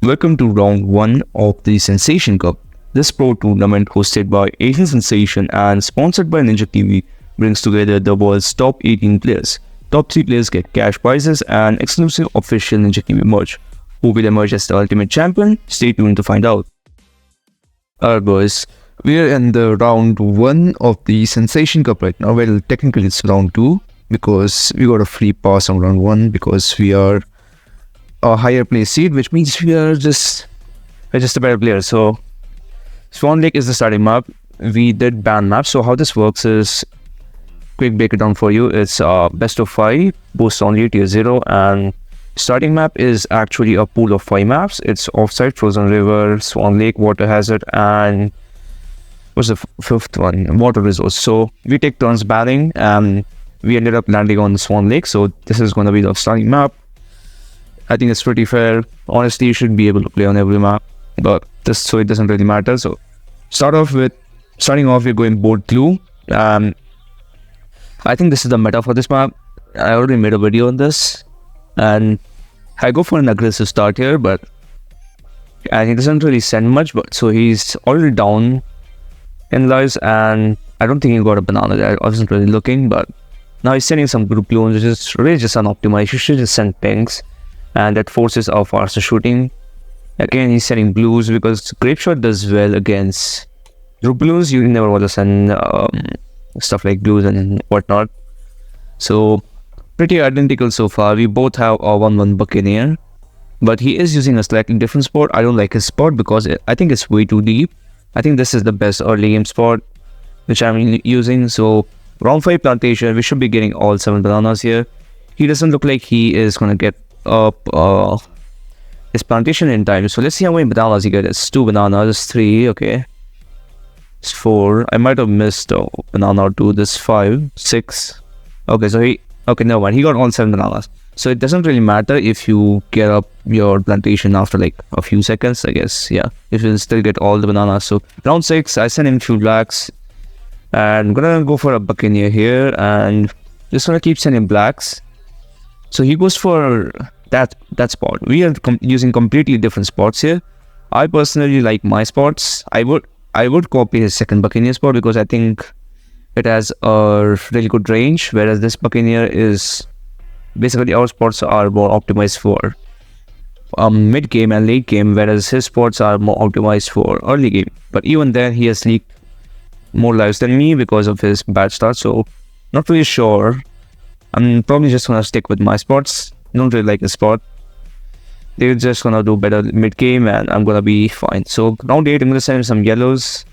Welcome to round 1 of the Sensation Cup. This pro tournament, hosted by Asian Sensation and sponsored by Ninja TV, brings together the world's top 18 players. Top 3 players get cash prizes and exclusive official Ninja TV merch. Who will emerge as the ultimate champion? Stay tuned to find out. Alright boys, we are in the round 1 of the Sensation Cup right now. Well, technically it's round 2 because we got a free pass on round 1 because we are a higher place seed, which means we're just a better player. So Swan Lake is the starting map. We did ban maps. So how this works is, quick break it down for you. It's best of 5, boost only tier 0, and starting map is actually a pool of 5 maps. It's Offside, Frozen River, Swan Lake, Water Hazard, and what's the 5th one? Wattle Resorts. So we take turns banning, and we ended up landing on Swan Lake. So this is going to be the starting map. I think it's pretty fair. Honestly, you should be able to play on every map, but just so it doesn't really matter. So starting off, we're going board glue. I think this is the meta for this map. I already made a video on this, and I go for an aggressive start here, but and he doesn't really send much. But so he's already down in lives, and I don't think he got a banana there. I wasn't really looking, but now he's sending some group clones, which is really just unoptimized. You should just send pings, and that forces our faster shooting. Again, he's sending blues because Grape Shot does well against group blues. You never want to send stuff like blues and whatnot. So pretty identical so far. We both have a 1-1 Buccaneer, but he is using a slightly different spot. I don't like his spot because I think it's way too deep. I think this is the best early game spot which I'm using. So round 5 plantation, we should be getting all 7 bananas here. He doesn't look like he is going to get up his plantation in time. So let's see how many bananas he gets. It's 2 bananas, 3, okay. It's 4. I might have missed a banana or 2. This 5, 6. Okay, so never mind. He got all 7 bananas. So it doesn't really matter if you get up your plantation after like a few seconds, I guess. Yeah, if you still get all the bananas. So round 6, I send in few blacks, and I'm gonna go for a Buccaneer here, and just gonna keep sending blacks. So he goes for that spot. We are using completely different spots here. I personally like my spots. I would copy his second Buccaneer spot because I think it has a really good range, whereas this Buccaneer is basically, our spots are more optimized for mid game and late game, whereas his spots are more optimized for early game. But even then, he has leaked more lives than me because of his bad start. So not really sure. I'm probably just gonna stick with my spots. Don't really like the spot. They're just gonna do better mid game, and I'm gonna be fine. So round 8, I'm gonna send him some yellows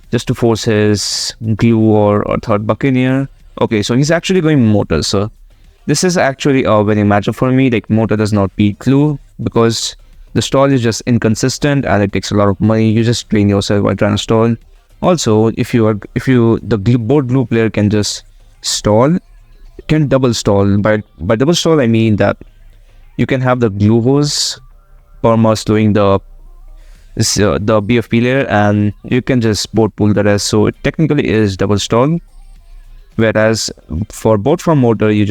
just to force his glue or third Buccaneer. Okay, so he's actually going motor. So this is actually a winning matchup for me. Like, motor does not beat glue because the stall is just inconsistent and it takes a lot of money. You just drain yourself while trying to stall. Also, the board glue player can just stall. Can double stall. By double stall, I mean that you can have the glue hose perma doing the BFP layer, and you can just board pull the rest. So it technically is double stall. Whereas for board from motor, you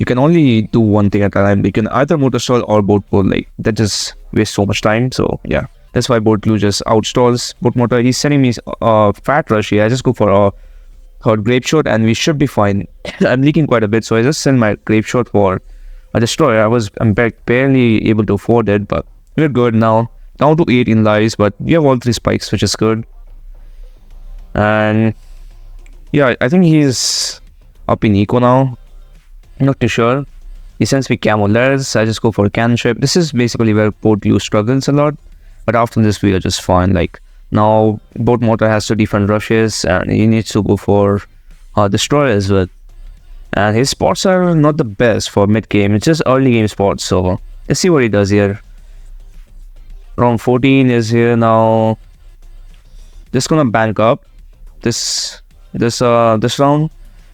can only do one thing at a time. You can either motor stall or board pull. Like, that just wastes so much time. So yeah, that's why board glue just outstalls board motor. He's sending me a fat rush here. I just go for a third Grape Shot, and we should be fine. I'm leaking quite a bit, so I just send my Grape Shot for a destroyer. I'm barely able to afford it, but we're good now. Down to 8 in lives, but we have all 3 spikes, which is good. And yeah, I think he's up in eco now. Not too sure. He sends me camo letters. I just go for a cannon ship. This is basically where board glue struggles a lot, but after this we are just fine. Like, now board motor has to defend rushes, and he needs to go for destroyer as well. And his spots are not the best for mid game. It's just early game spots. So let's see what he does here. Round 14 is here now. Just gonna bank up this round,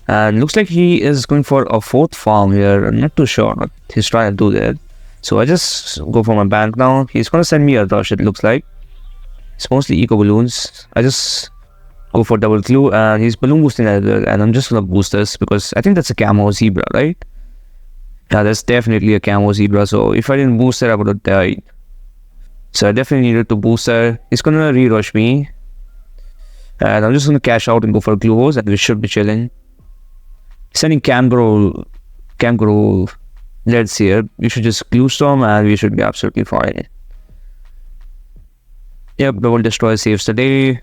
and looks like he is going for a 4th farm here. I'm not too sure what he's trying to do there. So I just go for my bank now. He's gonna send me a rush, it looks like. It's mostly eco balloons. I just go for double glue, and he's balloon boosting as well, and I'm just gonna boost this because I think that's a camo zebra, right? Yeah, that's definitely a camo zebra. So if I didn't boost it, I would have died. So I definitely needed to boost there. He's gonna re-rush me. And I'm just gonna cash out and go for a glue hose, and we should be chilling. Sending Camgrow leads here. We should just glue storm and we should be absolutely fine. Yep, Double Destroy saves the day.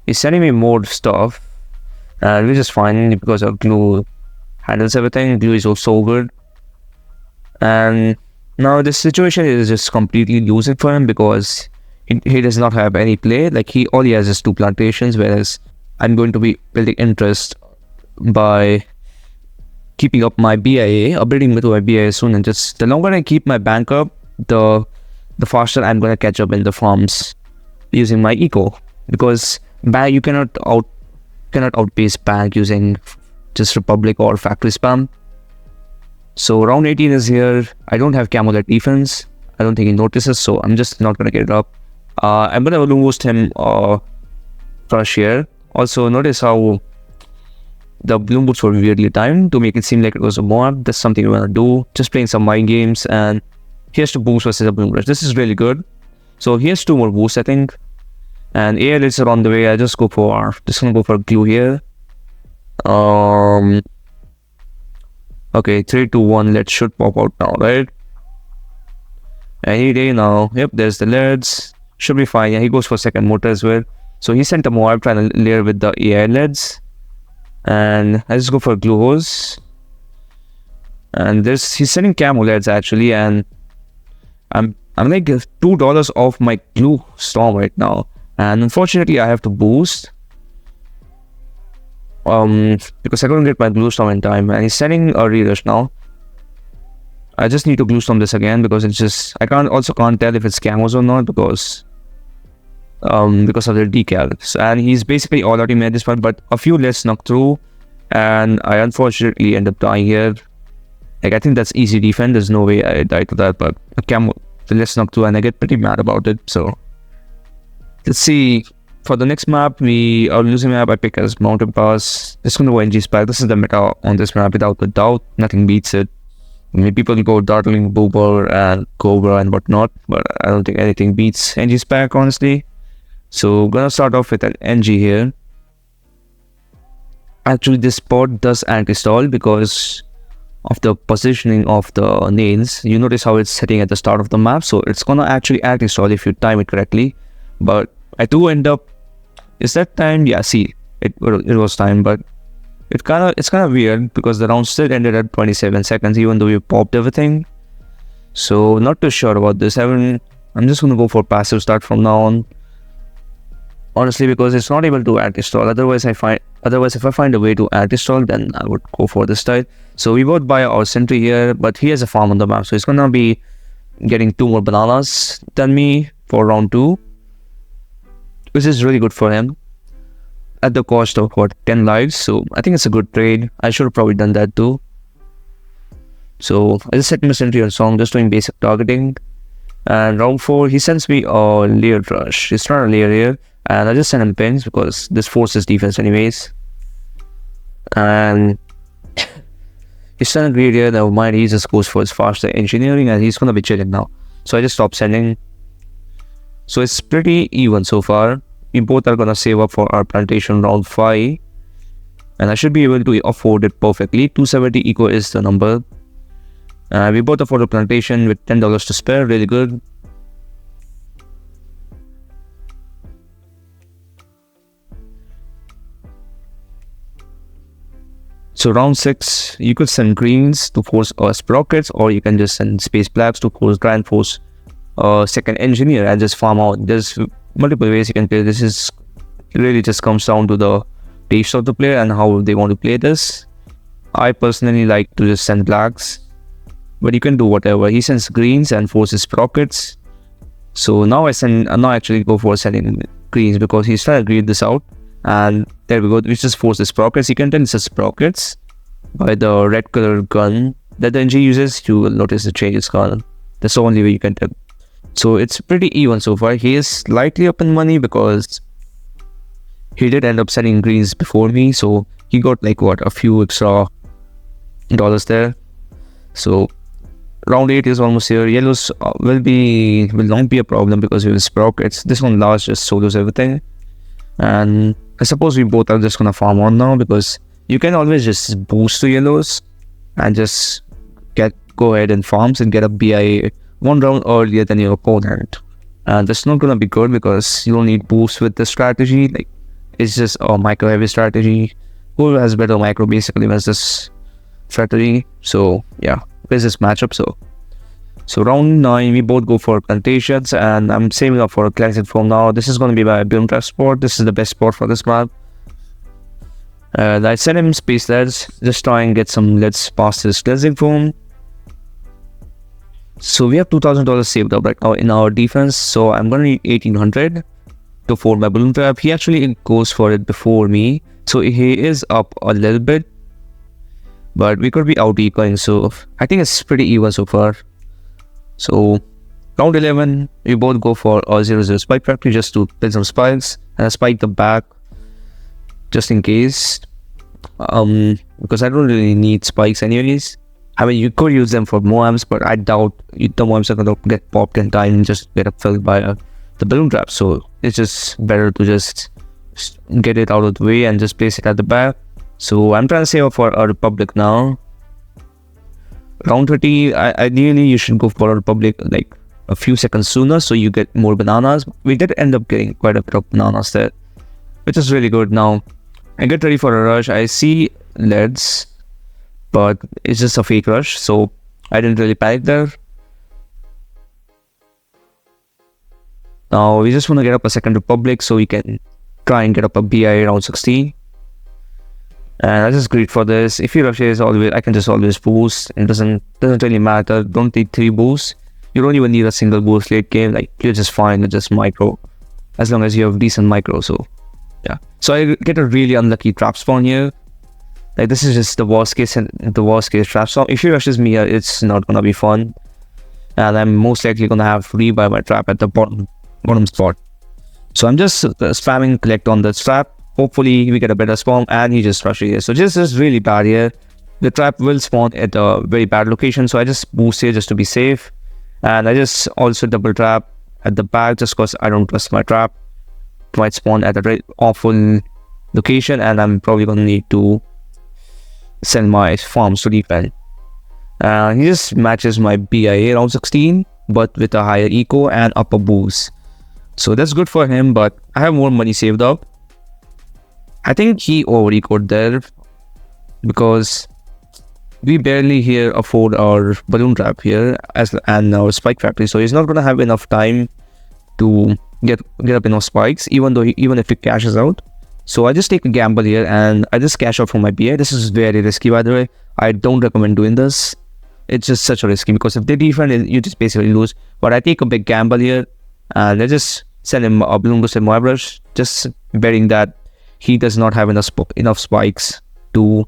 He's sending me more stuff. And we're just fine because our glue handles everything. Glue is also good. And now this situation is just completely losing for him because he does not have any play. Like all he has is 2 plantations, whereas I'm going to be building interest by keeping up my BIA, upgrading to my BIA soon. And just the longer I keep my bank up, the faster I'm gonna catch up in the farms using my eco, because bank you cannot outpace bank using just Republic or factory spam. So round 18 is here. I don't have Camelot defense. I don't think he notices, so I'm just not gonna get it up. I'm gonna boost him rush here. Also notice how the bloom boots were weirdly timed to make it seem like it was a mod. That's something we wanna do. Just playing some mind games, and here's 2 boosts versus a bloom rush. This is really good. So here's 2 more boosts, I think. And ALS are on the way. I just gonna go for a glue here. Okay, 3, 2, 1. Let's should pop out now, right? Any day now. Yep, there's the leads. Should be fine. Yeah, he goes for second motor as well. So he sent a Moab trying to layer with the AI leads. And I just go for a glue hose. And he's sending camo leads actually, and I'm like $2 off my glue storm right now. And unfortunately I have to boost. Because I couldn't get my glue storm in time, and he's sending a re-rush now. I just need to glue storm this again because it's just I can't tell if it's camos or not because of the decals. And he's basically all out at this point, but a few lets snuck through, and I unfortunately end up dying here. Like I think that's easy defense. There's no way I died to that, but the lets snuck through, and I get pretty mad about it. So let's see. For the next map, we are losing map. I pick as Mountain Pass. Just gonna go NG Spike. This is the meta on this map without a doubt. Nothing beats it. I mean, people go Dartling, Boober, and Cobra and whatnot, but I don't think anything beats NG Spike, honestly. So gonna start off with an NG here. Actually, this spot does anti-stall because of the positioning of the nails. You notice how it's setting at the start of the map, so it's gonna actually anti-stall if you time it correctly. But I do end up. Is that timed? Yeah, see, it was timed, but it's kind of weird because the round still ended at 27 seconds, even though we popped everything. So not too sure about this. I'm just gonna go for passive start from now on. Honestly, because it's not able to anti-stall. Otherwise, if I find a way to anti-stall, then I would go for this style. So we both buy our sentry here, but he has a farm on the map, so he's gonna be getting 2 more bananas than me for round 2. Which is really good for him at the cost of 10 lives. So I think it's a good trade. I should have probably done that too. So I just set my sentry on song, just doing basic targeting. And round 4, he sends me a layer rush. He's trying to layer here, and I just send him pins because this forces defense anyways. And he's sending great here. Never mind, he just goes for his faster engineering, and he's gonna be chilling now. So I just stop sending. So it's pretty even so far. We both are gonna save up for our plantation round 5, and I should be able to afford it perfectly. 270 eco is the number. We both afford a plantation with $10 to spare. Really good. So round 6, you could send greens to force sprockets, or you can just send space blacks to force grand force second engineer and just farm out. There's multiple ways you can play this. Is really just comes down to the taste of the player and how they want to play this. I personally like to just send blacks, but you can do whatever. He sends greens and forces sprockets. So now I actually go for sending greens because he's trying to green this out. And there we go. We just force the sprockets. You can tell it's a sprockets by the red color gun that the NG uses. You will notice the changes color. That's the only way you can tell. So it's pretty even so far. He is slightly up in money because he did end up selling greens before me. So he got like a few extra dollars there. So Round 8 is almost here. Yellows will not be a problem because we will sprockets. This one last just solos everything. And I suppose we both are just gonna farm on now because you can always just boost to yellows and just go ahead and farms and get a BIA 1 round earlier than your opponent. And that's not gonna be good because you don't need boost with this strategy. Like, it's just a micro heavy strategy. Whoever has better micro basically wins this strategy. So yeah, where's this matchup? So round 9, we both go for plantations, and I'm saving up for a classic form now. This is going to be my Bloon trap spot. This is the best spot for this map. And I sent him space leads, just try and get some leads past his cleansing form. So we have $2,000 saved up right now in our defense. So I'm going to need 1,800 to fold my Bloon trap. He actually goes for it before me, so he is up a little bit, but we could be out equaling. So I think it's pretty even so far. So round 11, we both go for a 0-0 spike factory just to build some spikes, and I spike the back just in case, because I don't really need spikes anyways. I mean, you could use them for Moams, but I doubt the Moams are gonna get popped in time and just get filled by the Bloon trap. So it's just better to just get it out of the way and just place it at the back. So I'm trying to save up for a Republic now. Round 30, ideally you should go for a Republic like a few seconds sooner so you get more bananas. We did end up getting quite a bit of bananas there, which is really good. Now I get ready for a rush. I see leads, but it's just a fake rush, so I didn't really panic there. Now we just want to get up a second Republic so we can try and get up a BI round 16. And I just greed for this. If he rushes, I can just always boost. It doesn't really matter. Don't need 3 boosts. You don't even need a single boost late game. Like, you're just fine with just micro, as long as you have decent micro. So yeah. So I get a really unlucky trap spawn here. Like, this is just the worst case trap spawn. If he rushes me here, it's not gonna be fun, and I'm most likely gonna have to rebuy my trap at the bottom spot. So I'm just spamming collect on the trap. Hopefully we get a better spawn, and he just rushes here. So this is really bad here. The trap will spawn at a very bad location, so I just boost here just to be safe. And I just also double trap at the back just because I don't trust my trap. It might spawn at a very awful location, and I'm probably going to need to send my farms to defend. He just matches my BIA round 16, but with a higher eco and upper boost. So that's good for him, but I have more money saved up. I think he over-ecoed there because we barely here afford our Bloon trap here and our spike factory, so he's not gonna have enough time to get up enough spikes, even if he cashes out. So I just take a gamble here and I just cash out from my BA. This is very risky, by the way. I don't recommend doing this. It's just such a risky, because if they defend, you just basically lose. But I take a big gamble here and I just send him a Bloon boosted Moab Rush, just betting that he does not have enough spikes to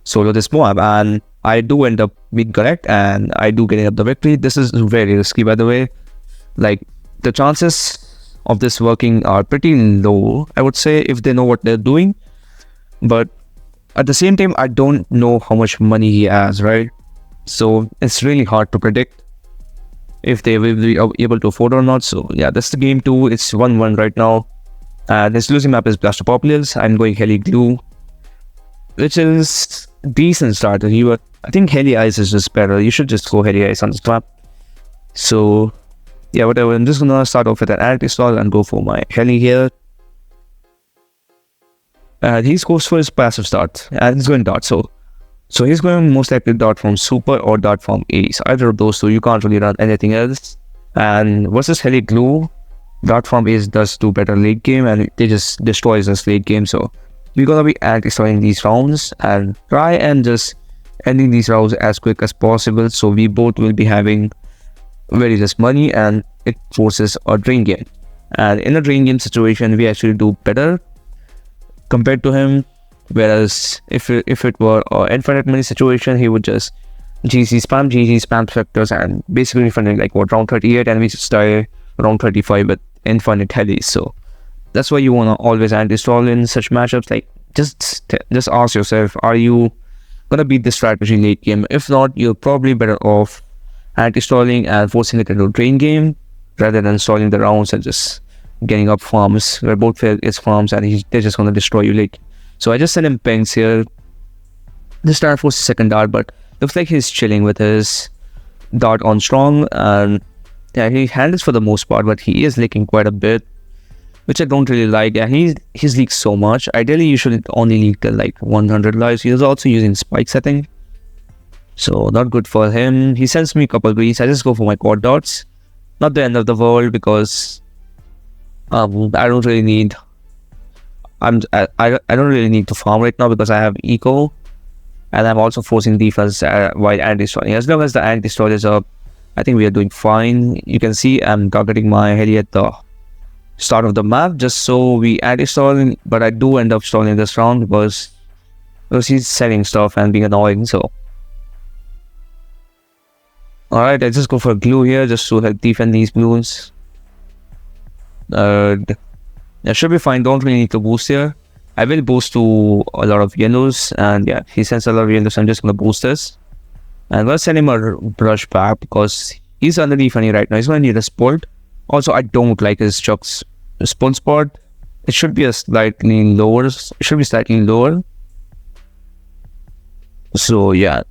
solo this Moab, and I do end up being correct and I do get up the victory. This is very risky, by the way. Like, the chances of this working are pretty low, I would say, if they know what they're doing. But at the same time, I don't know how much money he has, right? So it's really hard to predict if they will be able to afford or not. So yeah, that's the game 2. It's 1-1 right now. This losing map is Blaster Populous. I'm going Heli Glue, which is decent strategy, but I think Heli Ice is just better. You should just go Heli Ice on this map. So yeah, whatever. I'm just gonna start off with an anti-stall and go for my Heli here. He goes for his passive start, and he's going dart. So he's going most likely dart from Super or dart from Ace. Either of those two, you can't really run anything else. And versus Heli Glue, dart from Ace does do better late game, and they just destroys us late game. So we're gonna be anti-stalling these rounds and try and just ending these rounds as quick as possible. So we both will be having very less money, and it forces a drain game. And in a drain game situation, we actually do better compared to him. Whereas if it were an infinite money situation, he would just GC spam sectors, and basically finding like round 38, and we just die around 35 with infinite helis. So that's why you want to always anti-stall in such matchups. Like, just ask yourself, are you gonna beat this strategy late game? If not, you're probably better off anti-stalling and forcing it into a drain game rather than stalling the rounds and just getting up farms where both fail is farms and they're just gonna destroy you late. So I just sent him pings here. Just trying to force the second dart, but looks like he's chilling with his dart on strong, and yeah, he handles for the most part, but he is leaking quite a bit, which I don't really like. Yeah, he's leaked so much. Ideally, you should only leak till like 100 lives. He's also using spikes, I think. So not good for him. He sends me a couple greens. I just go for my quad dots. Not the end of the world because I don't really need. I don't really need to farm right now because I have eco, and I'm also forcing defense while anti-stalling. As long as the anti-stall is up, I think we are doing fine. You can see I'm targeting my heli at the start of the map just so we anti-stall, but I do end up stalling this round because he's selling stuff and being annoying. So alright, I just go for glue here just to help defend these balloons. That should be fine. Don't really need to boost here. I will boost to a lot of yellows, and yeah, he sends a lot of yellows. I'm just gonna boost this, and let's send him a brush back because he's underneath funny right now. He's gonna need a sport. Also, I don't like his Chuck's spawn spot. It should be slightly lower. So yeah,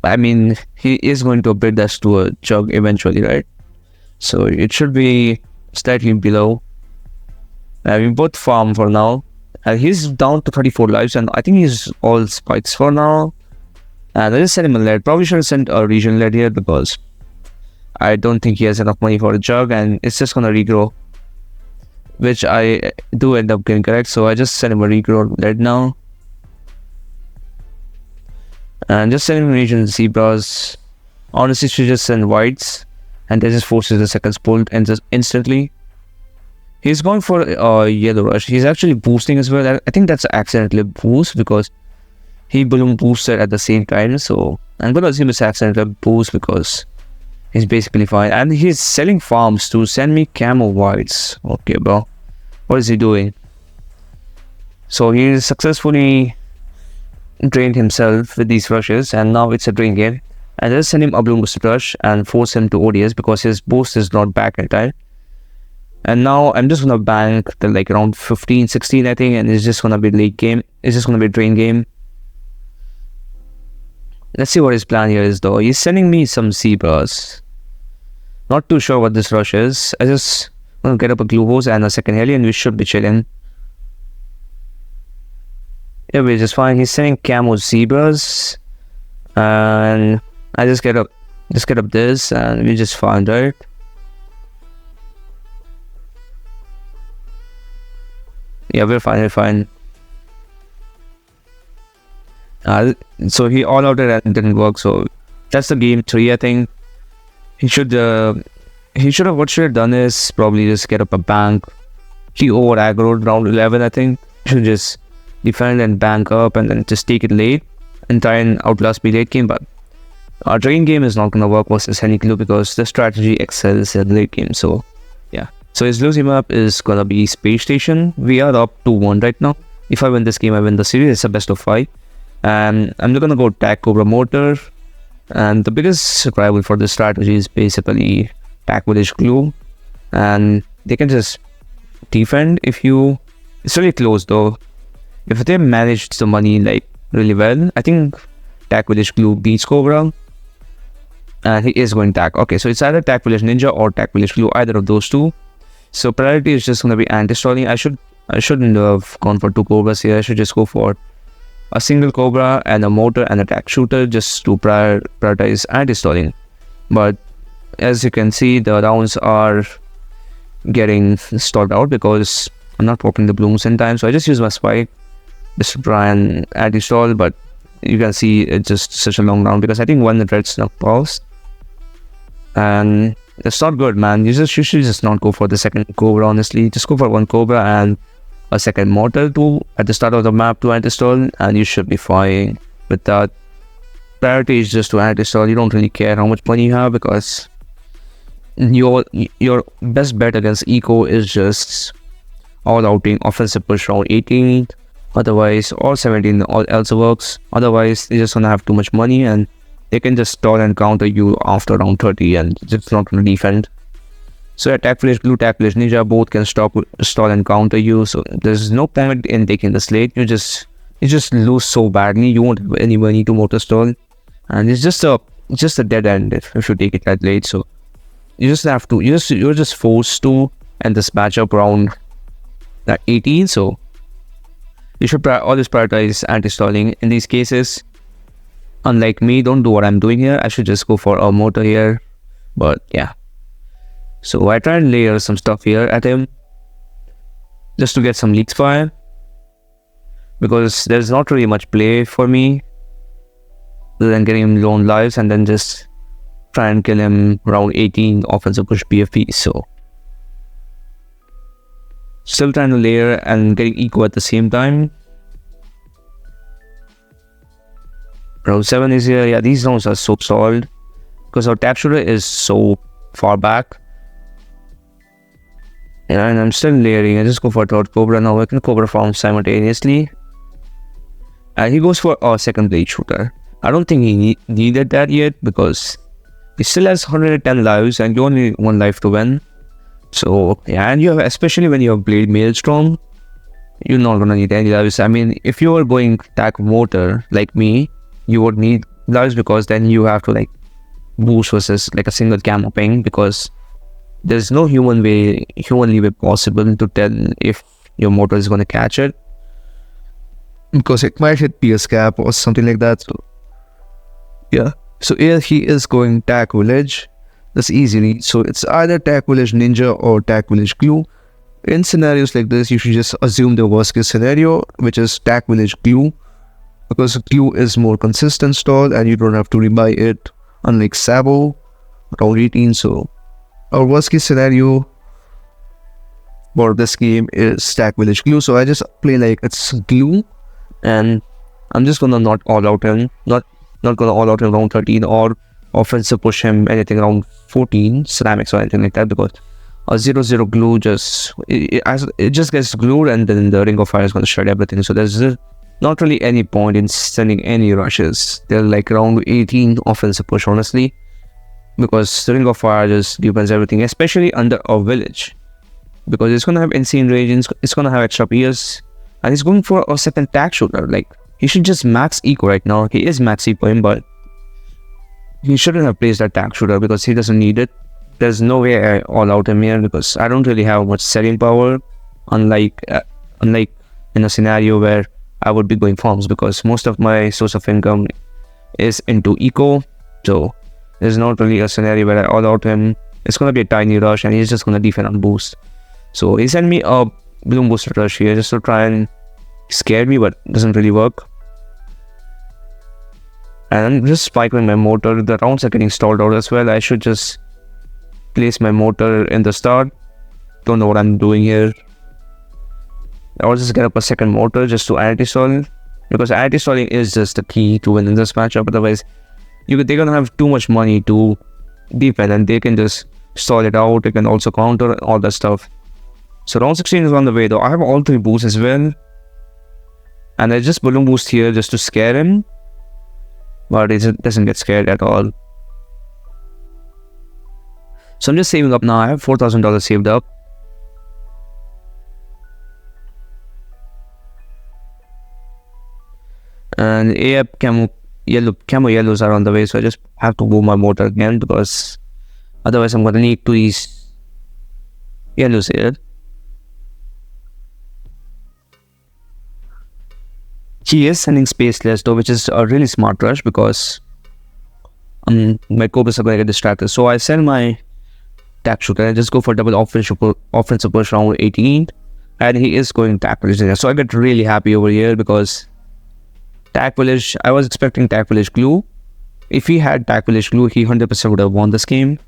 I mean, he is going to upgrade this to a jug eventually, right? So it should be slightly below. I mean, both farm for now. He's down to 34 lives, and I think he's all spikes for now. And I just sent him a lead. Probably should have sent a region lead here because I don't think he has enough money for a jug, and it's just gonna regrow, which I do end up getting correct. So I just sent him a regrow lead now, and just send him region zebras. Honestly, should just send whites, and that just forces the second sport and just instantly. He's going for a yellow rush. He's actually boosting as well. I think that's an accidental boost because he balloon boosted at the same time. So I'm gonna assume it's accidental boost because he's basically fine. And he's selling farms to send me camo whites. Okay, bro. What is he doing? So he successfully drained himself with these rushes, and now it's a drain game. And just send him a balloon boost rush and force him to ODS because his boost is not back in time. And now I'm just gonna bank the like around 15, 16 I think, and it's just gonna be late game. It's just gonna be drain game. Let's see what his plan here is though. He's sending me some zebras. Not too sure what this rush is. I just gonna get up a glue hose and a second heli and we should be chilling. Yeah, we're just fine. He's sending camo zebras. And I just get up this and we just fine, right? Yeah, we're fine. So he all out and didn't work. So that's the game 3, I think. What should have done is probably just get up a bank. He over aggroed round 11, I think. Should just defend and bank up and then just take it late and try and outlast me late game. But our drain game is not gonna work versus Henny Glue because the strategy excels in late game. So yeah. So his losing map is gonna be Space Station. We are up 2-1 right now. If I win this game, I win the series. It's a best of 5. And I'm gonna go Tac Cobra Motor. And the biggest rival for this strategy is basically Tac Village Glue. And they can just defend if you... It's really close though. If they manage the money like really well, I think Tac Village Glue beats Cobra. And he is going Tac. Okay, so it's either Tac Village Ninja or Tac Village Glue, either of those two. So priority is just going to be anti-stalling. I shouldn't have gone for 2 cobras here. I should just go for a single cobra and a motor and a tac shooter just to prioritize anti-stalling. But as you can see, the rounds are getting stalled out because I'm not popping the blooms in time. So I just use my spike just to try and anti-stall. But you can see it's just such a long round because I think one red snuck paused. And that's not good, man. You should just not go for the second cobra, honestly. Just go for 1 cobra and a second mortar too at the start of the map to anti-stall, and you should be fine with that. Priority is just to anti-stall. You don't really care how much money you have because your best bet against eco is just all outing offensive push round 18. Otherwise, or 17 all else works. Otherwise, you're just gonna have too much money and they can just stall and counter you after round 30 and it's not going to defend. So attack village blue, attack village ninja, both can stall and counter you. So there's no point in taking the slate. You just lose so badly. You won't have any money to motor stall, and it's just a dead end if you take it that late. So you just have to. You're just forced to end this matchup around 18. So you should always prioritize anti-stalling in these cases. Unlike me, don't do what I'm doing here. I should just go for a motor here. But yeah. So I try and layer some stuff here at him just to get some leaks fire, because there's not really much play for me other than getting him lone lives and then just try and kill him round 18 offensive push BFP. So still trying to layer and getting eco at the same time. Round 7 is here. Yeah, these rounds are so solid because our tap shooter is so far back. Yeah, and I'm still layering. I just go for a third Cobra now. I can Cobra farm simultaneously. And he goes for a second blade shooter. I don't think he needed that yet because he still has 110 lives and you only 1 life to win. So yeah, and you have, especially when you have blade maelstrom, you're not gonna need any lives. I mean, if you are going attack motor like me, you would need lives because then you have to like boost versus like a single camo ping, because there's no humanly way possible to tell if your motor is going to catch it, because it might hit PS cap or something like that. So yeah, so here he is going Tac Village. That's easily. So it's either Tac Village Ninja or Tac Village Glue. In scenarios like this, you should just assume the worst case scenario, which is Tac Village Glue, because Glue is more consistent stall and you don't have to rebuy it, unlike Sabo or 18. So our worst case scenario for this game is Stack Village Glue. So I just play like it's Glue, and I'm just gonna not all out him, not gonna all out him round 13 or offensive push him anything around 14 ceramics or anything like that, because a 0-0 glue it just gets glued and then the ring of fire is gonna shred everything. So there's not really any point in sending any rushes. They're like around 18 offensive push, honestly, because the ring of fire just depends everything, especially under a village, because it's gonna have insane range, it's gonna have extra PS, and he's going for a second tag shooter. Like, he should just max eco right now. He is max eco, but he shouldn't have placed that tag shooter because he doesn't need it. There's no way I all out him here because I don't really have much selling power, unlike in a scenario where I would be going farms, because most of my source of income is into eco. So there's not really a scenario where I all out him. It's gonna be a tiny rush and he's just gonna defend on boost. So he sent me a bloom booster rush here just to try and scare me, but it doesn't really work. And I'm just spiking my motor. The rounds are getting stalled out as well. I should just place my motor in the start. Don't know what I'm doing here. I'll just get up a second motor just to anti-stall, because anti-stalling is just the key to winning this matchup. Otherwise, they're gonna have too much money to defend and they can just stall it out. They can also counter all that stuff. So round 16 is on the way though. I have all 3 boosts as well, and I just balloon boost here just to scare him, but it doesn't get scared at all. So I'm just saving up now. I have $4,000 saved up. And AF camo yellows are on the way, so I just have to move my motor again, because otherwise I'm gonna need 2 these yellows here. He is sending spaceless though, which is a really smart rush, because my Cobras are gonna get distracted. So I send my tap shooter and just go for double offensive push round 18, and he is going tap village. So I get really happy over here because Tac Village, I was expecting Tac Village Glue. If he had Tac Village Glue, he 100% would have won this game.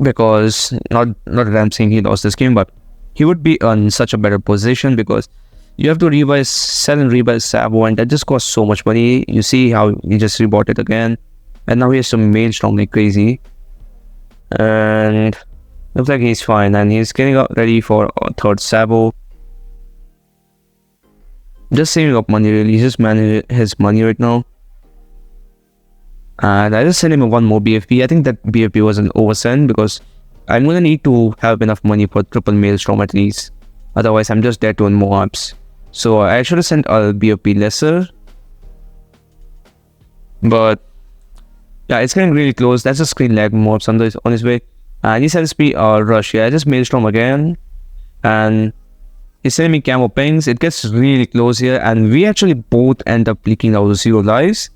Because, not that I'm saying he lost this game, but he would be in such a better position, because you have to sell and rebuy Sabo, and that just costs so much money. You see how he just rebought it again, and now he has to maelstrom like crazy. And looks like he's fine, and he's getting ready for a third Sabo. Just saving up money really. He's just managing his money right now. And I just sent him one more BFP. I think that BFP was an oversend because I'm gonna need to have enough money for triple maelstrom at least. Otherwise, I'm just dead to more ups. So I should have sent a BFP lesser. But yeah, it's getting really close. That's a screen lag mobs on his way. And he sends me a rush. Yeah, I just maelstrom again. And he's sending me camo pings. It gets really close here. And we actually both end up leaking out 0 lives.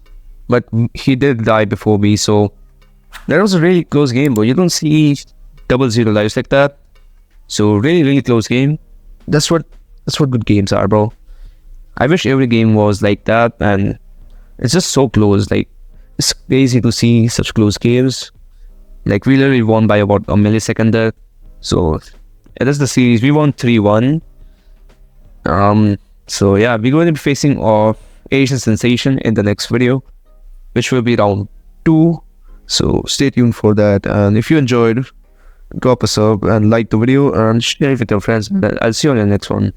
But he did die before me. So that was a really close game, bro. You don't see double 0 lives like that. So really close game. That's what good games are, bro. I wish every game was like that. And it's just so close. Like, it's crazy to see such close games. Like, we literally won by about a millisecond there. So that's the series. We won 3-1. So yeah, we're going to be facing off Asian Sensation in the next video, which will be round 2. So stay tuned for that. And if you enjoyed, drop a sub and like the video and share it with your friends. I'll see you on the next one.